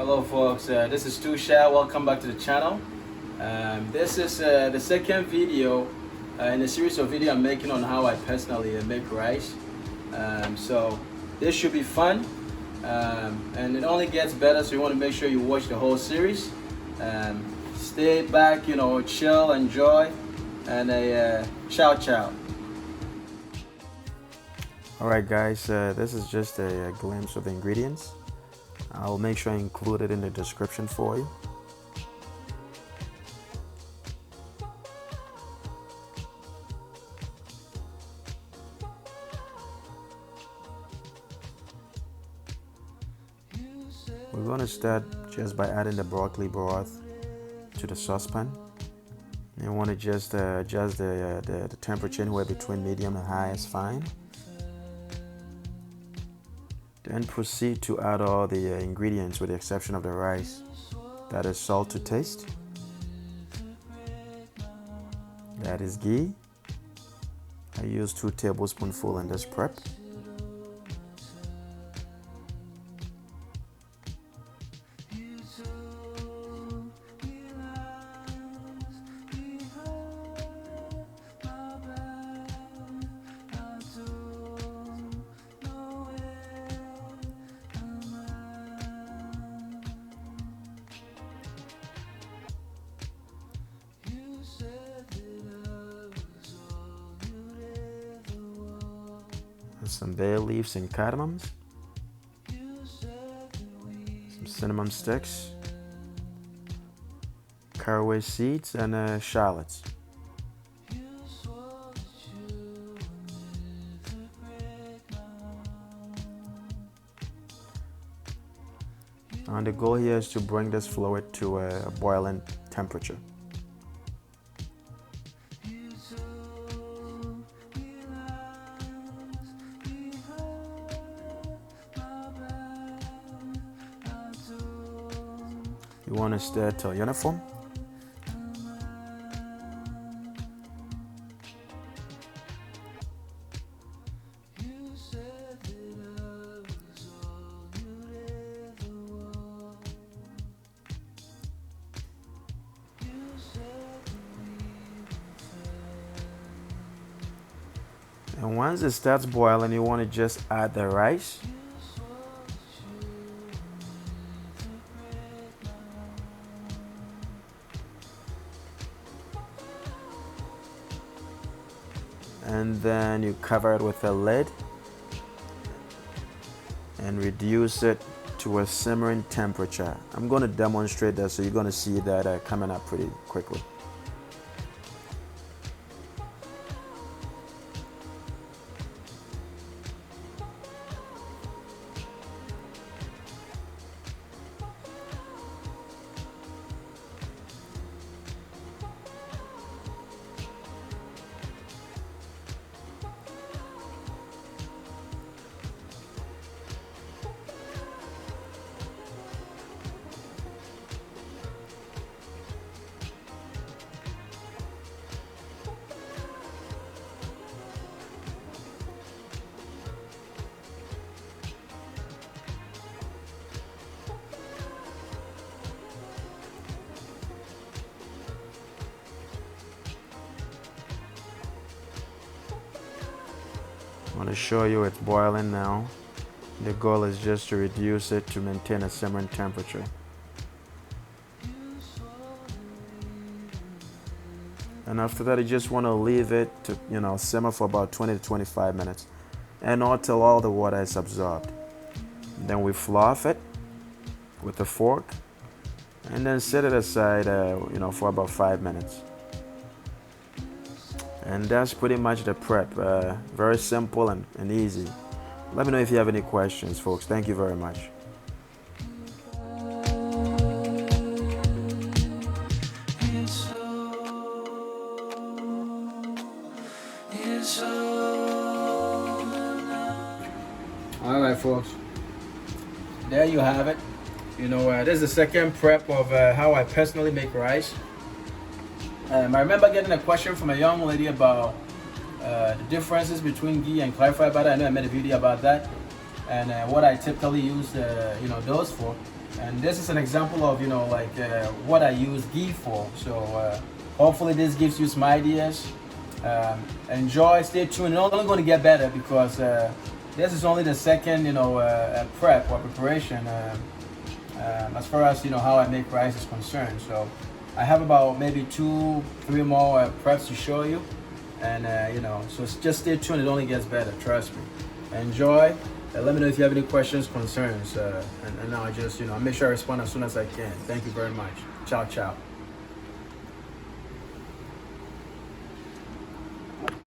Hello folks, this is T Shallots. Welcome back to the channel. This is the second video in a series of videos I'm making on how I personally make rice. So this should be fun, and it only gets better, so you want to make sure you watch the whole series. Stay back, chill, enjoy, and ciao ciao. Alright guys, this is just a glimpse of the ingredients. I'll make sure I include it in the description for you. We're going to start just by adding the broccoli broth to the saucepan. You want to just adjust the temperature anywhere between medium and high is fine. Then proceed to add all the ingredients with the exception of the rice. That is salt to taste. That is ghee. I use 2 tablespoonfuls in this prep. Some bay leaves and cardamoms, some cinnamon sticks, caraway seeds, and shallots. And the goal here is to bring this fluid to a boiling temperature. You want to stir till uniform. And once it starts boiling, you want to just add the rice. And then you cover it with a lid and reduce it to a simmering temperature. I'm going to demonstrate that, so you're going to see that coming up pretty quickly. I want to show you it's boiling now. The goal is just to reduce it to maintain a simmering temperature. And after that, you just want to leave it to simmer for about 20 to 25 minutes, and until all the water is absorbed. Then we fluff it with a fork and then set it aside for about 5 minutes. And that's pretty much the prep. Very simple and easy. Let me know if you have any questions, folks. Thank you very much. Alright folks, there you have it. This is the second prep of how I personally make rice. I remember getting a question from a young lady about the differences between ghee and clarified butter. I know I made a video about that, and what I typically use those for. And this is an example of, you know, like what I use ghee for. So hopefully this gives you some ideas. Enjoy, stay tuned. It's only going to get better because this is only the second, you know, prep or preparation as far as, you know, how I make rice is concerned. So I have about maybe 2-3 more preps to show you. And you know, so just stay tuned. It only gets better, trust me. Enjoy. Let me know if you have any questions, concerns, and I'll just, you know, I'll make sure I respond as soon as I can. Thank you very much. Ciao, ciao.